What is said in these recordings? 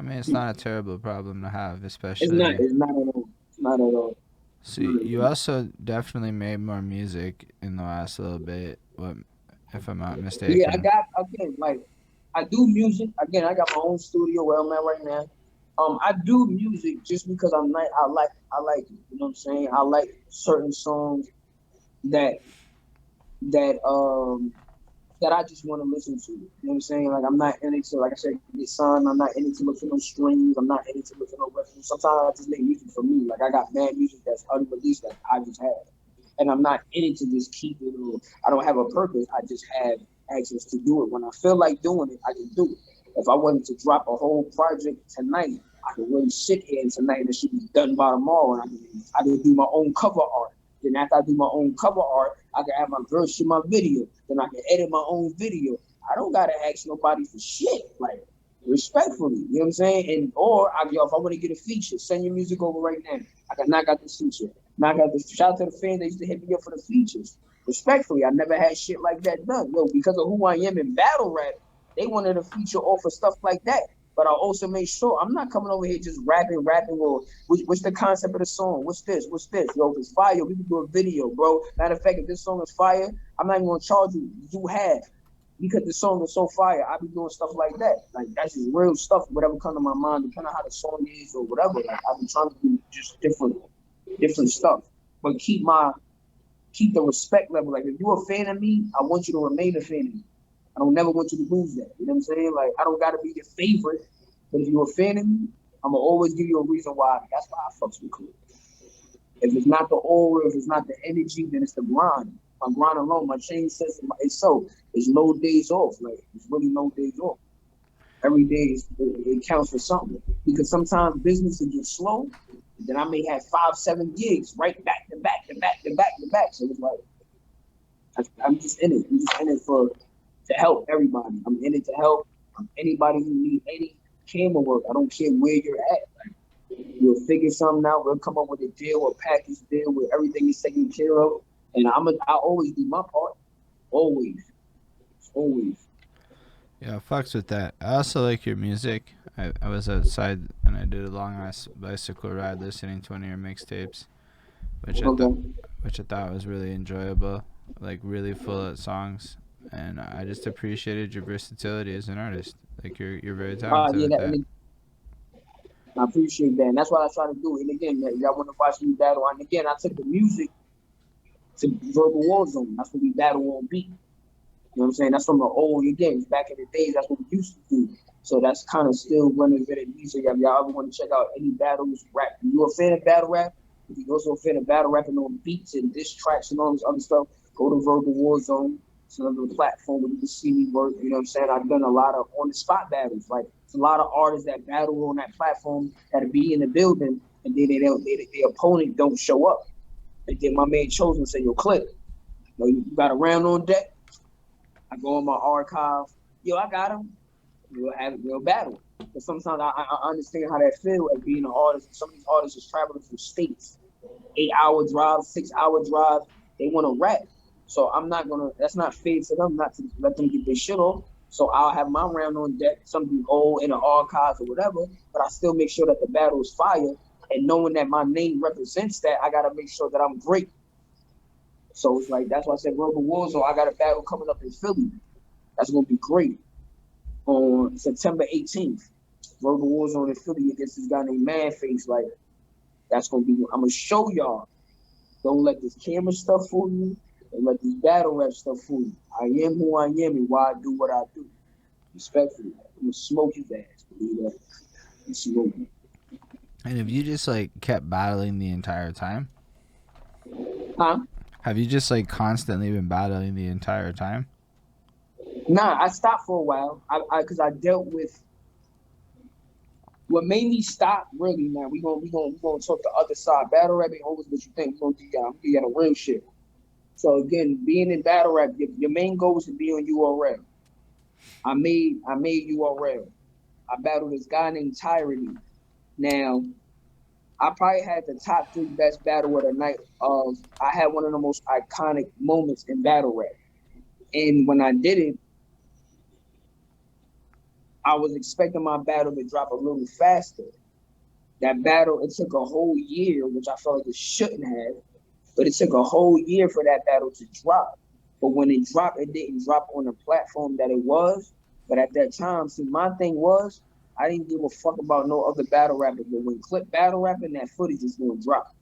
mean, it's not a terrible problem to have, It's not. especially. It's not at all. It's not at all. So Not at you all. also definitely made more music in the last little bit, if I'm not Yeah, I mistaken. got again. Like I do music again. I got my own studio where I'm at right now. I do music just because I'm like I like it. You know what I'm saying? I like certain songs that that that I just want to listen to. You know what I'm saying? Like I'm not in it to, like I said, get signed. I'm not in it to look for no streams. I'm not in it to look for no revenue. Sometimes I just make music for me. Like I got mad music that's unreleased that I just have, and I'm not in it to just keep it. Or I don't have a purpose. I just have access to do it. When I feel like doing it, I can do it. If I wanted to drop a whole project tonight, I could really sit here and tonight and it should be done by tomorrow. And I can do my own cover art. Then after I do my own cover art, I can have my girl shoot my video. Then I can edit my own video. I don't gotta ask nobody for shit. Like respectfully, you know what I'm saying? And or if I want to get a feature, send your music over right now. I can knock out this feature. Knock out this. Shout out to the fans that used to hit me up for the features. Respectfully, I never had shit like that done. Yo, because of who I am in battle rap, they wanted a feature off of stuff like that. But I also made sure I'm not coming over here just rapping. Well, what's the concept of the song? What's this? What's this? Yo, if it's fire, we can do a video, bro. Matter of fact, if this song is fire, I'm not even gonna charge you. You have because the song is so fire. I be doing stuff like that. Like that's just real stuff. Whatever come to my mind, depending on how the song is or whatever. Like I be trying to do just different stuff, but keep the respect level. Like if you're a fan of me, I want you to remain a fan of me. I don't never want you to lose that. You know what I'm saying? Like I don't gotta be your favorite, but if you're a fan of me, I'm gonna always give you a reason why. That's why I fucks with Clip. If it's not the aura, if it's not the energy, then it's the grind. My grind alone, my chain says itself. There's no days off. Like there's really no days off. Every day it counts for something. Because sometimes business will get slow. Then I may have 5, 7 gigs right back to back to back to back to back. So it's like I'm just in it. I'm just in it for to help everybody. I'm in it to help anybody who need any camera work. I don't care where you're at. Like, we'll figure something out. We'll come up with a deal, a package deal where everything is taken care of. And I always do my part. Always, always. Yeah, fucks with that. I also like your music. I was outside and I did a long ass bicycle ride listening to one of your mixtapes, which I thought Okay. which I thought was really enjoyable, like really full of songs, and I just appreciated your versatility as an artist. Like you're very talented Yeah, with that. I appreciate that. And that's what I try to do. And again, y'all want to watch me battle. And again, I took the music to Verbal War Zone. That's what we battle on beat. You know what I'm saying? That's from the old games back in the days. That's what we used to do. So that's kind of still running good at me. So y'all ever want to check out any battles rap? If you're a fan of battle rap, if you're also a fan of battle rapping on beats and diss tracks and all this other stuff, go to Verbal War Zone. It's another platform where you can see me work. You know what I'm saying? I've done a lot of on the spot battles. Like it's a lot of artists that battle on that platform that be in the building and then their opponent don't show up. They get my man chosen and say, yo, Clip, you got a round on deck? I go in my archive. Yo, I got him. We'll battle. But sometimes I understand how that feel like being an artist. Some of these artists is traveling from states, 8 hour drive, 6 hour drive. They want to rap. So I'm not gonna. That's not fair to them not to let them get their shit off. So I'll have my round on deck, something old in the archives or whatever. But I still make sure that the battle is fire. And knowing that my name represents that, I gotta make sure that I'm great. So it's like that's why I said Rover War. So I got a battle coming up in Philly. That's gonna be great on September 18th. Rover Warzone in Philly against this guy named Manface. Like that's gonna be. I'm gonna show y'all. Don't let this camera stuff fool you. Don't let this battle rap stuff fool you. I am who I am and why I do what I do. Respectfully, I'm gonna smoke his ass. Believe that. I'm smoking. And have you just like kept battling the entire time? Huh? Have you just like constantly been battling the entire time? Nah, I stopped for a while. Because I dealt with what made me stop. Really, man. We gonna talk the other side. Battle rap ain't always what you think. We gonna give y'all. I'm gonna give y'all the real shit. So again, being in battle rap, your main goal is to be on URL. I made URL. I battled this guy named Tyranny. Now, I probably had the top 3 best battle of the night. I had one of the most iconic moments in battle rap. And when I did it, I was expecting my battle to drop a little faster. That battle, it took a whole year, which I felt like it shouldn't have, but it took a whole year for that battle to drop. But when it dropped, it didn't drop on the platform that it was. But at that time, see, my thing was, I didn't give a fuck about no other battle rapper. But when Clip battle rapping, that footage is going to drop.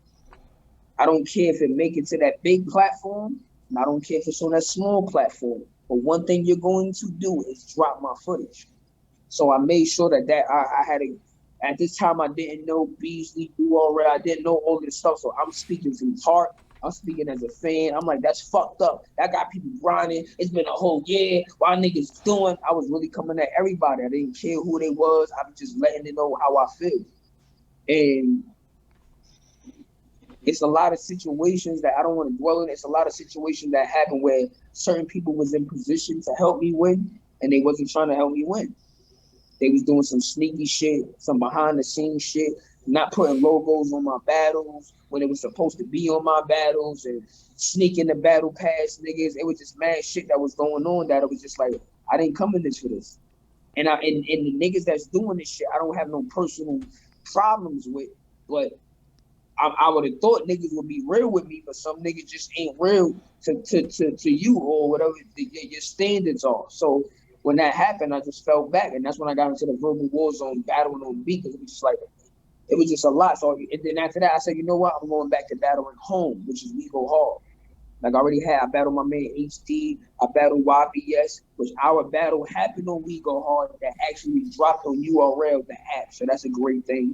I don't care if it make it to that big platform, and I don't care if it's on that small platform. But one thing you're going to do is drop my footage. So I made sure that I had a. At this time, I didn't know Beasley, do already. I didn't know all this stuff. So I'm speaking from heart. I'm speaking as a fan. I'm like, that's fucked up. That got people grinding. It's been a whole year. Why niggas doing? I was really coming at everybody. I didn't care who they was. I was just letting them know how I feel. And it's a lot of situations that I don't want to dwell in. It's a lot of situations that happen where certain people was in position to help me win, and they wasn't trying to help me win. They was doing some sneaky shit, some behind the scenes shit, not putting logos on my battles when it was supposed to be on my battles, and sneaking the battle past niggas. It was just mad shit that was going on that it was just like, I didn't come in this for this. And the niggas that's doing this shit, I don't have no personal problems with, but I would have thought niggas would be real with me, but some niggas just ain't real to you or whatever your standards are. So when that happened, I just fell back, and that's when I got into the verbal war zone, battling on beat, because it was just like, it was just a lot. So and then after that, I said, you know what? I'm going back to battling home, which is We Go Hard. Like I already had, I battled my man HD, I battled YBS, which our battle happened on We Go Hard that actually dropped on URL, the app. So that's a great thing.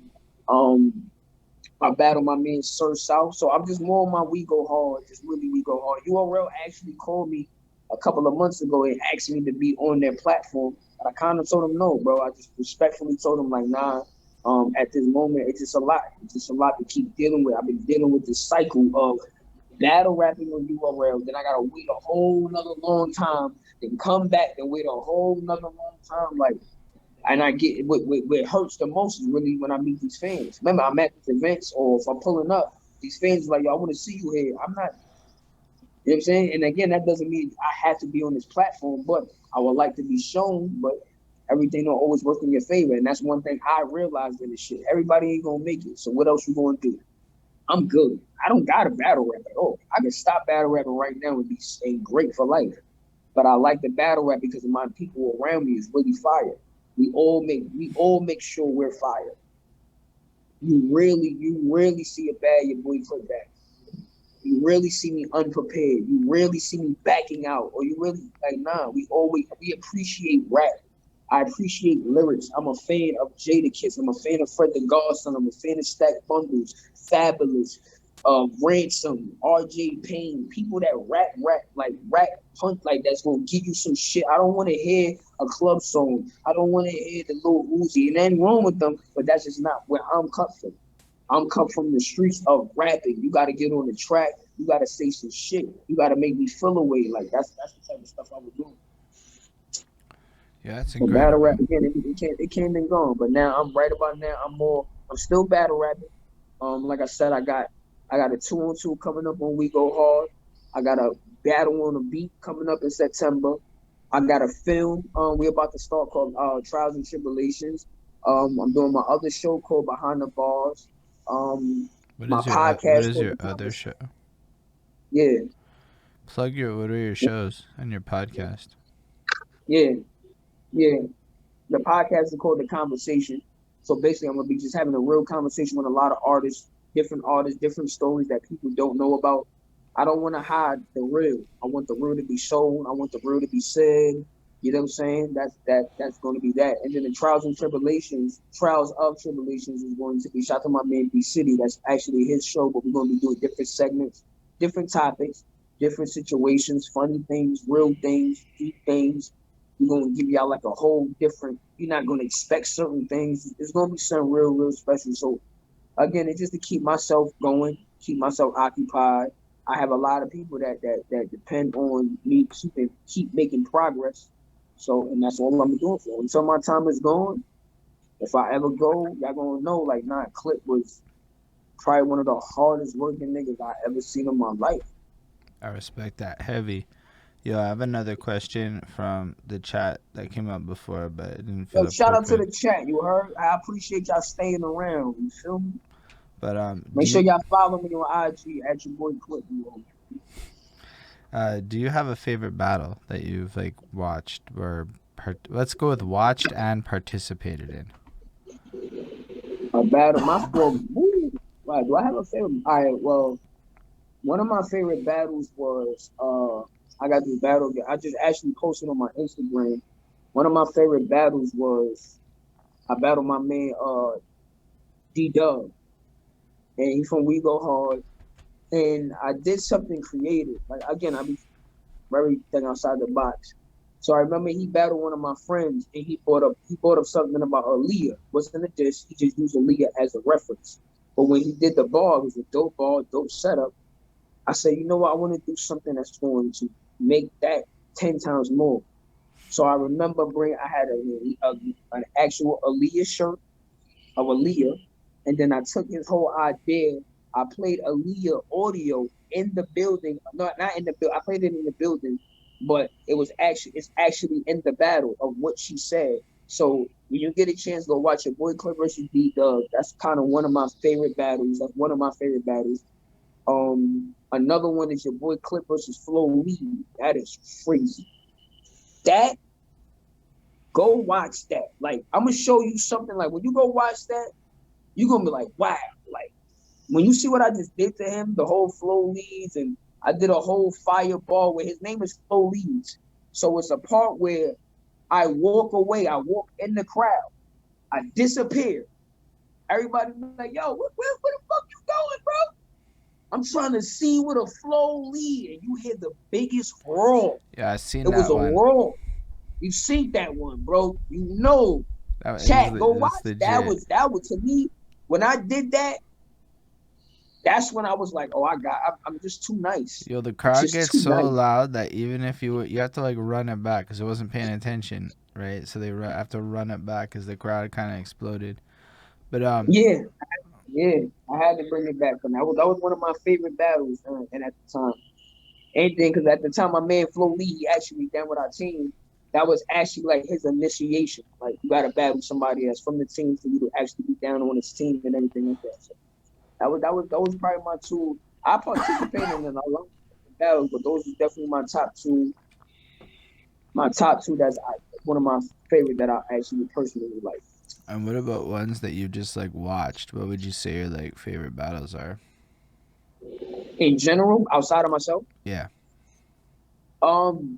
I battled my man Sir South. So I'm just more on my We Go Hard, just really We Go Hard. URL actually called me a couple of months ago and asked me to be on their platform. But I kind of told them no, bro. I just respectfully told them like, nah, at this moment, it's just a lot. It's just a lot to keep dealing with. I've been dealing with this cycle of battle rapping on URL. Then I got to wait a whole nother long time, then come back and wait a whole nother long time. Like, and I get what hurts the most is really when I meet these fans. Remember, I'm at these events, or if I'm pulling up, these fans are like, yo, I want to see you here. I'm not, you know what I'm saying? And again, that doesn't mean I have to be on this platform, but I would like to be shown, but everything don't always work in your favor. And that's one thing I realized in this shit. Everybody ain't gonna make it. So what else you gonna do? I'm good. I don't got a battle rap at all. I can stop battle rapping right now and be great for life. But I like the battle rap because my people around me is really fire. We all make sure we're fire. You rarely see a bad YaBoyClip back. You rarely see me unprepared. You rarely see me backing out. Or you really like, nah, we appreciate rap. I appreciate lyrics. I'm a fan of Jadakiss. I'm a fan of Fred the Godson. I'm a fan of Stack Bundles, Fabulous, Ransom, RJ Payne, people that rap, punch, like that's gonna give you some shit. I don't want to hear a club song. I don't want to hear the Lil Uzi. And ain't wrong with them, but that's just not where I'm cut from. I'm come from the streets of rapping. You got to get on the track. You got to say some shit. You got to make me feel away. Like that's the type of stuff I was doing. Yeah, that's But battle incredible. rap again, it came and gone. But now I'm right about now. I'm still battle rapping. Like I said, I got a 2-on-2 coming up on We Go Hard. I got a battle on a beat coming up in September. I got a film we're about to start called Trials and Tribulations. I'm doing my other show called Behind the Bars. My What podcast is called your The other show? Yeah, What are your shows and your podcast? yeah, yeah. The podcast is called The Conversation. So basically, I'm gonna be just having a real conversation with a lot of artists, different stories that people don't know about. I don't want to hide the real. I want the real to be shown. I want the real to be said. You know what I'm saying? That's going to be that. And then the Trials of Tribulations is going to be shot to my man B City. That's actually his show, but we're going to be doing different segments, different topics, different situations, funny things, real things, deep things. We're going to give y'all like a whole different. You're not going to expect certain things. It's going to be something real special. So again, it's just to keep myself going, keep myself occupied. I have a lot of people that depend on me keep making progress. So, and that's all I'm doing for. Until my time is gone, if I ever go, y'all gonna know like, nah, Clip was probably one of the hardest working niggas I ever seen in my life. I respect that heavy. Yo, I have another question from the chat that came up before, but it didn't Yo, fill up shout real out to quick. the chat. You heard? I appreciate y'all staying around. You feel me? But Make sure y'all follow me on IG at your boy Clip. do you have a favorite battle that you've like watched or let's go with watched and participated in? A battle. My favorite. Right. Do I have a favorite? All right. Well, one of my favorite battles was I got this battle. I just actually posted on my Instagram. One of my favorite battles was I battled my man D Dub, and he from We Go Hard. And I did something creative. Like again, I be very thing outside the box. So I remember he battled one of my friends, and he brought up something about Aaliyah. Wasn't a diss. He just used Aaliyah as a reference. But when he did the ball, it was a dope ball, dope setup. I said, you know what? I want to do something that's going to make that 10 times more. So I remember I had an actual Aaliyah shirt of Aaliyah, and then I took his whole idea. I played Aaliyah audio in the building, not in the building. I played it in the building, but it's actually in the battle of what she said. So when you get a chance, go watch your boy Clip versus D Dub. That's kind of one of my favorite battles. That's one of my favorite battles. Another one is your boy Clip versus Flo Lee. That is crazy. That Go watch that. Like I'm gonna show you something. Like when you go watch that, you're gonna be like, wow. Like when you see what I just did to him, the whole Flo Leads, and I did a whole fireball where his name is Flo Leads. So it's a part where I walk away, I walk in the crowd, I disappear. Everybody like, yo, where the fuck you going, bro? I'm trying to see with a Flo lead, and you hear the biggest roar. Yeah, I seen It was that a one. roar. You seen that one, bro? You know. It Chat, go watch. was That legit. was to me. When I did that, that's when I was like, oh, I'm just too nice. Yo, the I'm crowd just gets too so nice. loud that even if you have to like run it back because it wasn't paying attention, right? So they have to run it back because the crowd kind of exploded. But Yeah, yeah. I had to bring it back, and that was one of my favorite battles, and at the time. Anything, because at the time, my man Flo Lee, he actually down with our team. That was actually like his initiation. Like you got to battle somebody that's from the team for you to actually be down on his team and everything like that. So that was probably my two. I participated in a lot of battles, but those are definitely my top two. My top two. One of my favorite that I actually personally like. and what about ones that you just like watched? What would you say your like favorite battles are? In general, outside of myself, Yeah. um,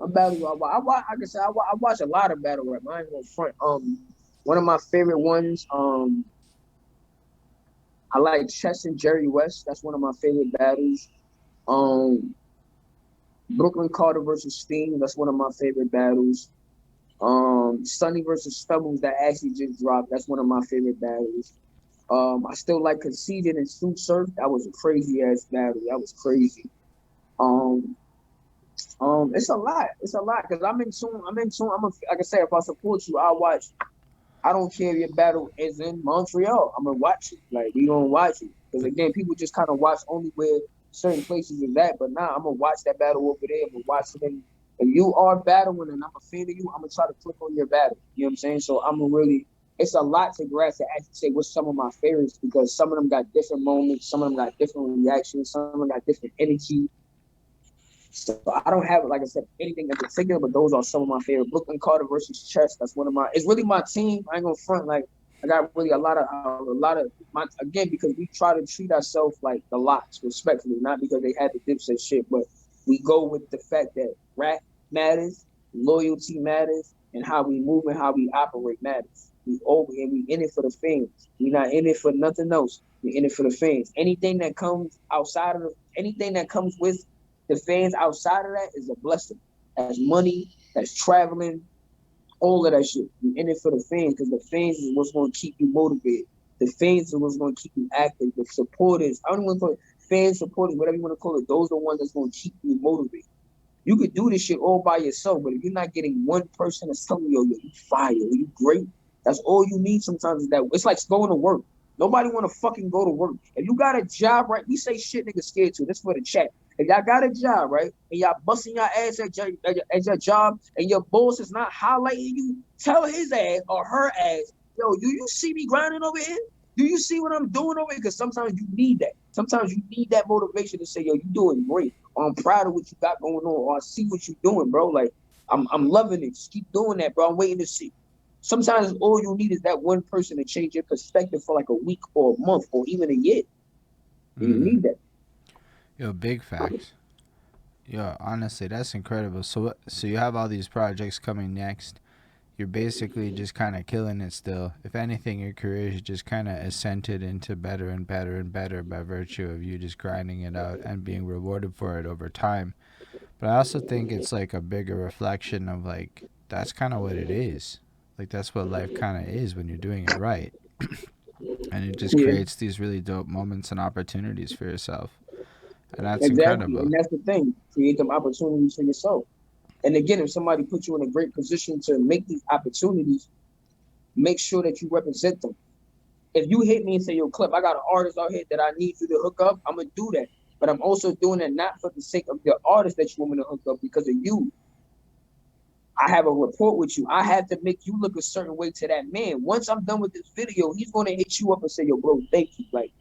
a battle like I said, I watch a lot of battle rap. I ain't gonna front. One of my favorite ones. I like Chess and Jerry West. That's one of my favorite battles. Um, Brooklyn Carter versus Sting. That's one of my favorite battles. Sonny versus Stubbles that actually just dropped. That's one of my favorite battles. I still like Conceited and Suit Surf. That was a crazy ass battle. That was crazy. Um, it's a lot. It's a lot because I'm in tune. Like I said, if I support you, I'll watch. I don't care if your battle is in Montreal. I'm gonna watch it. Like we gonna watch it because again, people just kind of watch only where certain places is at. But now I'm gonna watch that battle over there. I'm gonna watch it. If you are battling and I'm a fan of you, I'm gonna try to click on your battle. You know what I'm saying? So I'm gonna really. It's a lot to grasp to actually say what's some of my favorites because some of them got different moments, some of them got different reactions, some of them got different energy. So I don't have, like I said, anything in particular, but those are some of my favorite. Brooklyn Carter versus Chess. That's one of my. It's really my team. I ain't gonna front. Like I got really a lot of my again because we try to treat ourselves like the lots respectfully, not because they had the dips and shit, but we go with the fact that rap matters, loyalty matters, and how we move and how we operate matters. We in it for the fans. We not in it for nothing else. We in it for the fans. Anything that comes with the fans outside of that is a blessing. That's money, that's traveling, all of that shit. You in it for the fans because the fans is what's going to keep you motivated. The fans is what's going to keep you active. The supporters, I don't want to call it fans, supporters, whatever you want to call it, those are the ones that's going to keep you motivated. You could do this shit all by yourself, but if you're not getting one person that's telling you, yo, you fire, you great, that's all you need sometimes is that. It's like going to work. Nobody want to fucking go to work. If you got a job, right, we say shit niggas scared to. That's for the chat. If y'all got a job, right, and y'all busting your ass at your job, and your boss is not highlighting you, tell his ass or her ass, yo, do you see me grinding over here? Do you see what I'm doing over here? Because sometimes you need that. Sometimes you need that motivation to say, yo, you doing great. Or I'm proud of what you got going on. Or I see what you're doing, bro. Like, I'm loving it. Just keep doing that, bro. I'm waiting to see. Sometimes all you need is that one person to change your perspective for like a week or a month or even a year. You need that. Yo, big facts. Yo, honestly, that's incredible. So you have all these projects coming next. You're basically just kind of killing it still. If anything, your career is just kind of ascended into better and better and better by virtue of you just grinding it out and being rewarded for it over time. But I also think it's like a bigger reflection of like, that's kind of what it is. Like, that's what life kind of is when you're doing it right. And it just Yeah. creates these really dope moments and opportunities for yourself. And that's Exactly. incredible. And that's the thing. Create them opportunities for yourself. And again, if somebody puts you in a great position to make these opportunities, make sure that you represent them. If you hit me and say, yo, Clip, I got an artist out here that I need you to hook up, I'm going to do that. But I'm also doing that not for the sake of the artist that you want me to hook up because of you. I have a rapport with you. I have to make you look a certain way to that man. Once I'm done with this video, he's going to hit you up and say, yo, bro, thank you. Like,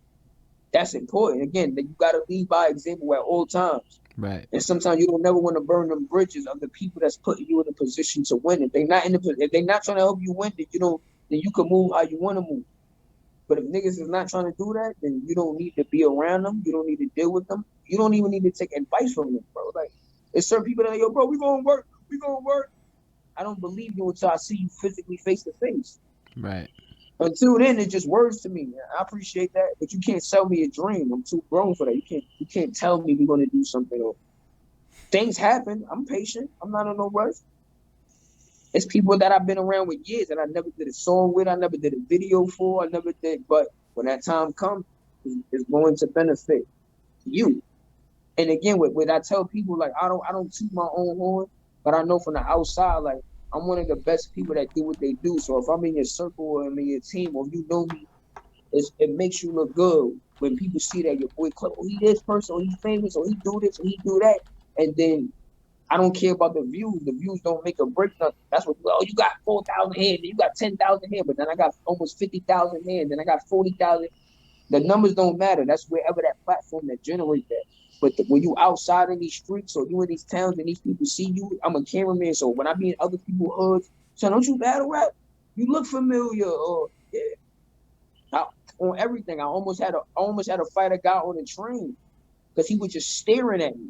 that's important. Again, that you got to lead by example at all times. Right. And sometimes you don't never want to burn them bridges of the people that's putting you in a position to win. If they're not if they're not trying to help you win, then you can move how you want to move. But if niggas is not trying to do that, then you don't need to be around them. You don't need to deal with them. You don't even need to take advice from them, bro. Like, there's certain people that are, yo, bro, we gonna work. We gonna work. I don't believe you until I see you physically face to face. Right. Until then, it's just words to me. I appreciate that, but you can't sell me a dream. I'm too grown for that. You can't tell me we're gonna do something. Or things happen. I'm patient. I'm not in no rush. It's people that I've been around with years that I never did a song with. I never did a video for. I never did. But when that time comes, it's going to benefit you. And again, what I tell people, like I don't toot my own horn, but I know from the outside, like I'm one of the best people that do what they do. So if I'm in your circle or I'm in your team or you know me, it makes you look good when people see that your boy Clip, oh, he this person, or he famous, or he do this, or he do that, and then I don't care about the views. The views don't make or break nothing. That's what, well, you got 4,000 here, then you got 10,000 here, but then I got almost 50,000 here, then I got 40,000. The numbers don't matter. That's wherever that platform that generates that. But when you outside in these streets or you in these towns and these people see you, I'm a cameraman. So when I be in other people's hoods, so don't you battle rap? You look familiar. Or yeah. On everything. I almost had to fight a guy on a train because he was just staring at me.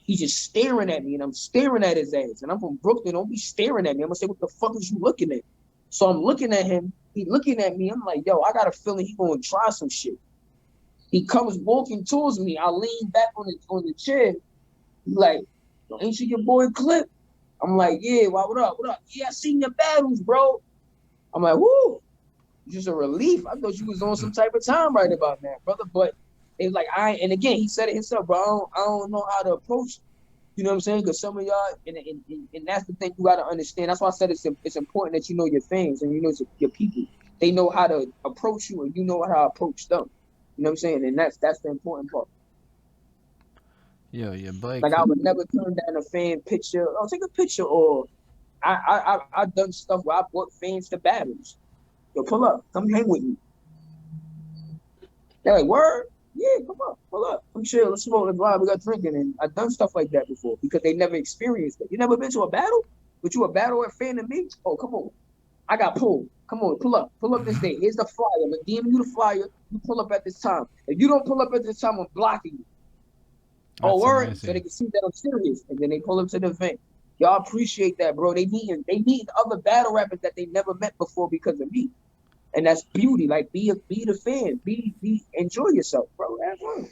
He's just staring at me, and I'm staring at his ass. And I'm from Brooklyn. Don't be staring at me. I'm gonna say, what the fuck is you looking at? So I'm looking at him. He looking at me. I'm like, yo, I got a feeling he gonna try some shit. He comes walking towards me. I lean back on the chair. He like, yo, ain't you your boy Clip? I'm like, yeah, what up? What up? Yeah, I seen your battles, bro. I'm like, woo. Just a relief. I thought you was on some type of time right about that, brother. But it's like and again, he said it himself, bro. I don't know how to approach. You know what I'm saying? Because some of y'all, and that's the thing you got to understand. That's why I said it's important that you know your fans and you know your people. They know how to approach you, and you know how to approach them. You know what I'm saying? And that's the important part. Yo, your boy. Like I would never turn down a fan picture. Oh, take a picture. Or I done stuff where I brought fans to battles. Yo, pull up, come hang with me. They're like, word? Yeah, come on, pull up. Come chill, let's smoke, let's vibe, we got drinking. And I've done stuff like that before because they never experienced it. You never been to a battle? But you a battle fan of me? Oh, come on. I got pulled. Come on, pull up. Pull up this day. Here's the flyer. I'm going to DM you the flyer. You pull up at this time. If you don't pull up at this time, I'm blocking you. Oh, word? Amazing. So they can see that I'm serious. And then they pull up to the event. Y'all appreciate that, bro. They meet other battle rappers that they never met before because of me. And that's beauty. Like, be the fan. Enjoy yourself, bro. Have fun.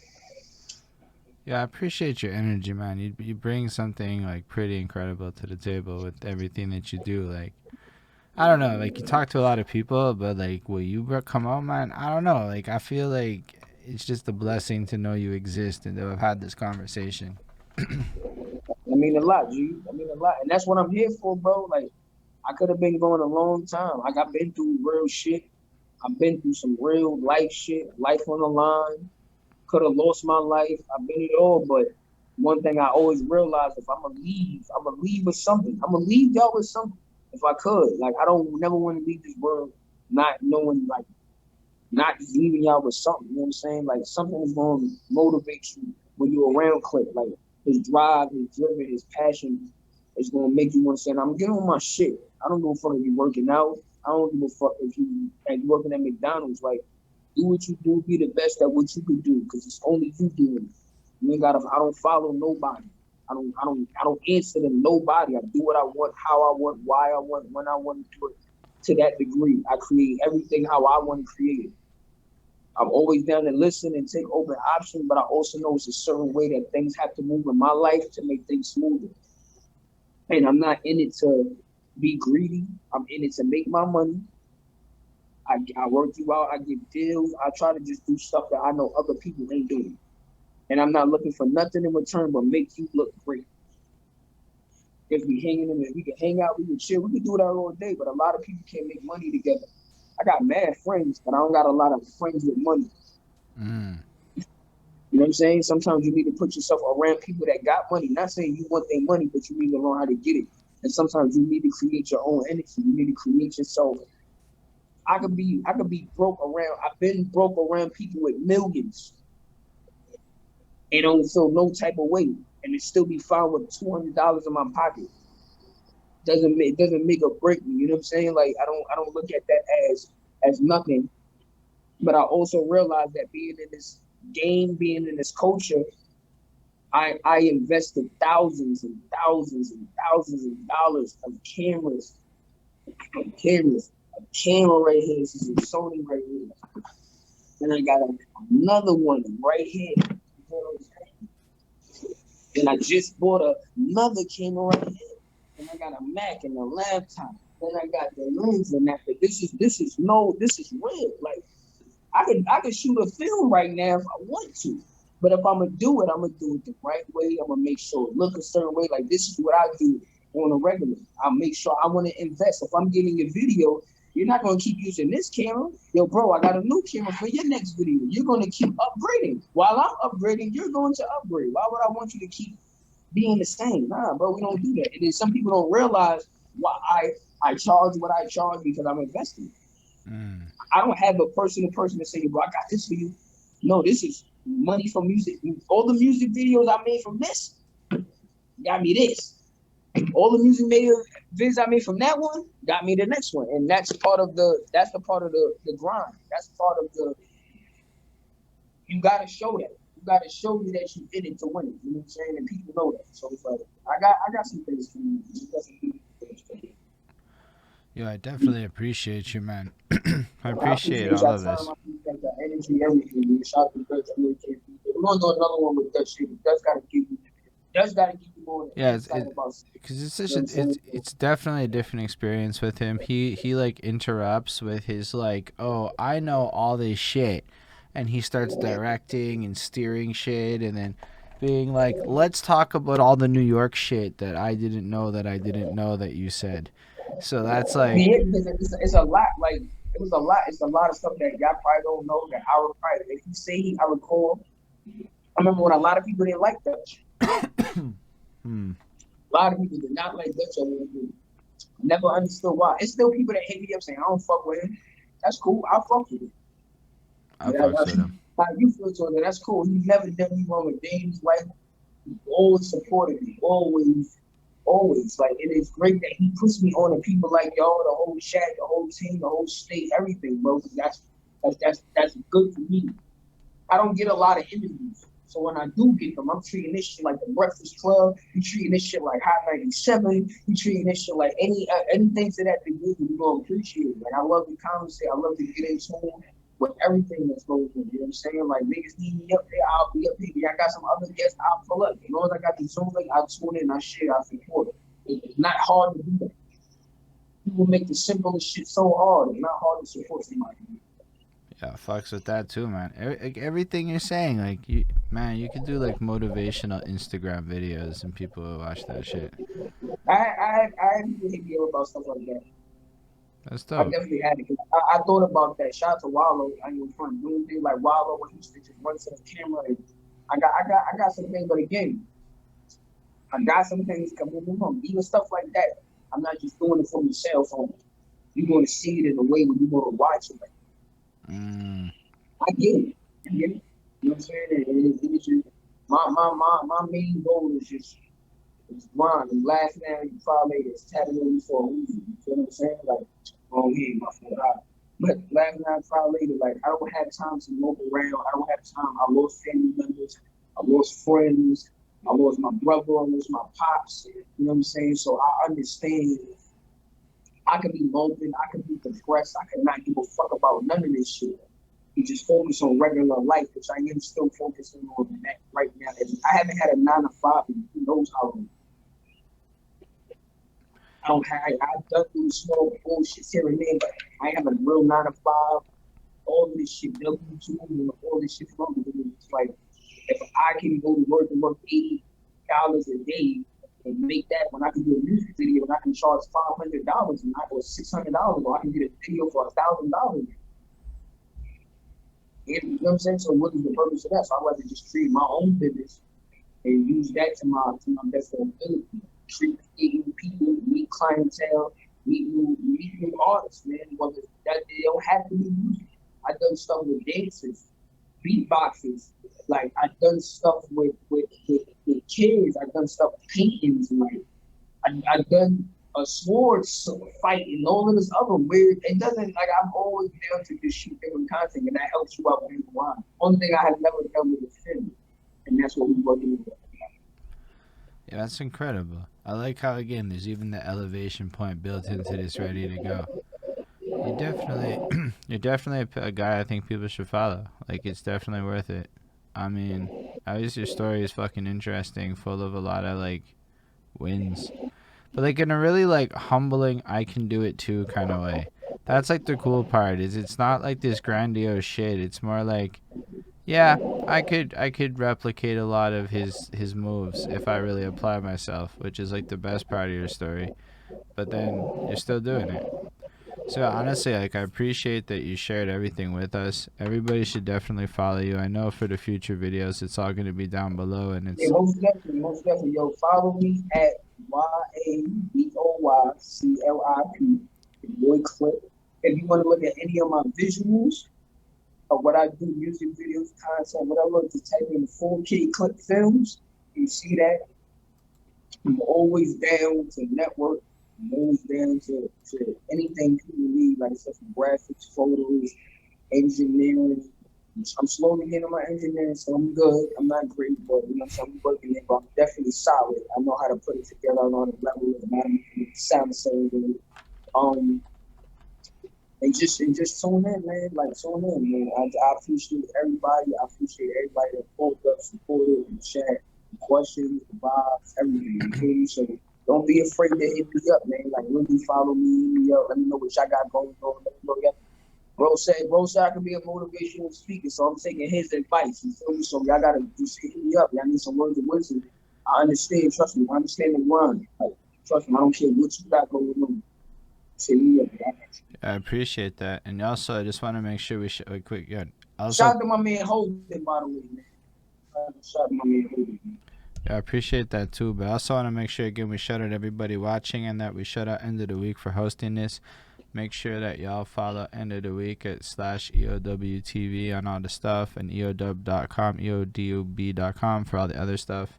Yeah, I appreciate your energy, man. You bring something like pretty incredible to the table with everything that you do. Like, I don't know, like you talk to a lot of people, but like will you come out, man? I don't know. Like I feel like it's just a blessing to know you exist and to have had this conversation. I mean a lot, G. I mean a lot, and that's what I'm here for, bro. Like I could have been going a long time. Like I've been through real shit. I've been through some real life shit, life on the line. Could have lost my life. I've been it all, but one thing I always realized, if I'm gonna leave with something. I'm gonna leave y'all with something. If I could, like, I don't never want to leave this world not knowing, like, not just leaving y'all with something. You know what I'm saying? Like, something is gonna motivate you when you're around Clip. Like, his drive, his driven, his passion is gonna make you want to say, I'm getting on my shit. I don't give a fuck if you're working out. I don't give a fuck if you working at McDonald's. Like, do what you do, be the best at what you can do, because it's only you doing it. You ain't gotta. I don't follow nobody. I don't answer to nobody. I do what I want, how I want, why I want, when I want to do it. To that degree, I create everything how I want to create it. I'm always down to listen and take open options, but I also know it's a certain way that things have to move in my life to make things smoother. And I'm not in it to be greedy. I'm in it to make my money. I work you out. I get deals. I try to just do stuff that I know other people ain't doing. And I'm not looking for nothing in return but make you look great. If we hanging in, if we can hang out, we can chill, we can do that all day. But a lot of people can't make money together. I got mad friends, but I don't got a lot of friends with money. Mm. You know what I'm saying? Sometimes you need to put yourself around people that got money. Not saying you want their money, but you need to learn how to get it. And sometimes you need to create your own energy. You need to create yourself. I could be broke around. I've been broke around people with millions and don't feel no type of way, and it still be fine with $200 in my pocket. Doesn't make or break me. You know what I'm saying? Like, I don't look at that as nothing. But I also realize that being in this game, being in this culture, I invested thousands and thousands and thousands of dollars of cameras, cameras, a camera right here. This is a Sony right here, and I got another one right here. You know what I'm saying? And I just bought another camera right here, and I got a Mac and a laptop. Then I got the lens and that. But this is real. Like, I could shoot a film right now if I want to. But if I'm gonna do it, I'm gonna do it the right way. I'm gonna make sure it look a certain way. Like, this is what I do on a regular. I'll make sure I want to invest. If I'm getting a video, you're not gonna keep using this camera. Yo, bro, I got a new camera for your next video. You're gonna keep upgrading. While I'm upgrading, you're going to upgrade. Why would I want you to keep being the same? Nah, bro, we don't do that. And then some people don't realize why I charge what I charge because I'm investing. Mm. I don't have a person to say, bro, I got this for you. No, this is money from music. All the music videos I made from this got me this. All the music vids I made from that one got me the next one. And that's the part of the grind. That's part of you gotta show that. You gotta show me that you in it to win it. You know what I'm saying? And people know that. So it's like, I got some things for you. Yo, I definitely appreciate you, man. I I appreciate appreciate all your of time. this. I appreciate your energy, everything. Shout out to Dutch. We're gonna do another one with Dutch. Dutch gotta keep you. Dutch gotta keep you going. Yeah, Excited about. because it's You such know what a I'm saying? it's definitely a different experience with him. He like interrupts with his like, oh, I know all this shit, and he starts directing and steering shit, and then being like, let's talk about all the New York shit that I didn't know that you said. So that's like, Yeah, because it's a lot. Like, it was a lot. It's a lot of stuff that y'all probably don't know that I would probably. If you say I recall, I remember when a lot of people didn't like Dutch. hmm, A lot of people did not like Dutch. Never understood why. It's still people that hit me up saying I don't fuck with him. That's cool. I'll fuck with him. I Yeah, fucks with him. how you feel to it? That's cool. He never did me wrong with Dame's wife. He always supported me. Always, always. Like, it is great that he puts me on to people like y'all, the whole chat, the whole team, the whole state, everything, bro. That's good for me. I don't get a lot of interviews. So when I do get them, I'm treating this shit like the Breakfast Club. You treating this shit like Hot 97. You treating this shit like anything to that degree. You gonna appreciate it. Like, I love to conversate. I love to get into with everything that's going on. You know what I'm saying? Like, niggas need me up there, I'll be up there. I got some other guests, I'll pull up. As long as I got the Zoom link, I'll tune in, I share, I support it. It's not hard to do that. People make the simplest shit so hard. It's not hard to support somebody. Yeah, fucks with that too, man. Like everything you're saying, like man, you could do like motivational Instagram videos and people will watch that shit. I people hit me up about stuff like that. That's I dope. definitely had it. I thought about that. Shout out to Wallow. I ain't doing things like Wallow when he used to just run to the camera. And I got some things, but again, I got some things coming on, even stuff like that. I'm not just doing it for myself. You're going to see it in a way when you want to watch it. Mm. I get it. I get it. You know what I'm saying? It's just, my main goal is just grind and laugh now. You probably later. It's tapping on you for a reason. You feel what I'm saying? Like, wrong head, my fault. But laugh now, cry later. Like, I don't have time to mope around. I don't have time. I lost family members. I lost friends. I lost my brother. I lost my pops. You know what I'm saying? So I understand. I could be moping. I could be depressed. I could not give a fuck about none of this shit. You just focus on regular life, which I am still focusing on that right now. I haven't had a 9 to 5 in who knows how long. I've done these small bullshits here and there, but I have a real 9 to 5. All this shit, W2, and all this shit from me. It's like, if I can go to work and work $80 a day and make that when I can do a music video and I can charge $500 and not or $600, or I can get a video for $1,000. You know what I'm saying? So what is the purpose of that? So I'd rather just treat my own business and use that to my best ability. Treat people, meet clientele, meet new artists, man. Whether that they don't have to be music. I've done stuff with dancers, beatboxers. Like I've done stuff with kids. I've done stuff with paintings. Like I've done a swords fight and all of this other weird. It doesn't like I'm always down to just shoot different content, and that helps you out when you want. Only thing I have never done with a film, and that's what we're working with. Yeah, that's incredible. I like how, again, there's even the elevation point built into this, ready to go. You definitely, you're definitely a guy I think people should follow. Like, it's definitely worth it. I mean, obviously your story is fucking interesting, full of a lot of, like, wins. But, like, in a really, like, humbling, I can do it too kind of way. That's, like, the cool part, is it's not, like, this grandiose shit. It's more like, yeah, I could replicate a lot of his moves if I really apply myself, which is like the best part of your story. But then you're still doing it. So honestly, like I appreciate that you shared everything with us. Everybody should definitely follow you. I know for the future videos, it's all going to be down below, and Yeah, it's most definitely, most definitely. Yo, follow me at YaBoyClip. YaBoyClip. If you want to look at any of my visuals of what I do, music videos, content, whatever, just type in 4K clip films. You see that? I'm always down to network. I'm always down to anything people need, like I said, from graphics, photos, engineering. I'm slowly getting on my engineering, so I'm good. I'm not great, but you know, so I'm working it, but I'm definitely solid. I know how to put it together on the level of the sound saving. And just tune in, man. Like tune in, man. I appreciate everybody. I appreciate everybody that pulled up, supported, and shared the questions, the vibes, everything. You feel me? So don't be afraid to hit me up, man. Like really follow me, hit me up. Let me know what y'all got going on. Let me know y'all. Bro said I can be a motivational speaker, so I'm taking his advice. You feel me? So y'all gotta just hit me up. Y'all need some words of wisdom. I understand. Trust me. I understand the run. Like, trust me. I don't care what you got going on. Hit me up. I appreciate that. And also, I just want to make sure we quick. Yeah. Also, Shout out to my man Holden, by the way, man. Shout out to my man Holden. yeah, I appreciate that too. But I also want to make sure again we shout out everybody watching, and that we shout out End of the Week for hosting this. Make sure that y'all follow End of the Week at /EOWTV on all the stuff, and EODub.com, EODUB.com for all the other stuff.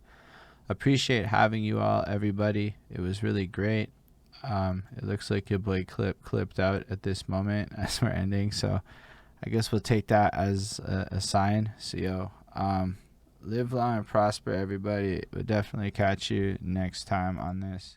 Appreciate having you all, everybody. It was really great. It looks like your boy clipped out at this moment as we're ending, so I guess we'll take that as a sign. So yo, live long and prosper, everybody. We'll definitely catch you next time on this.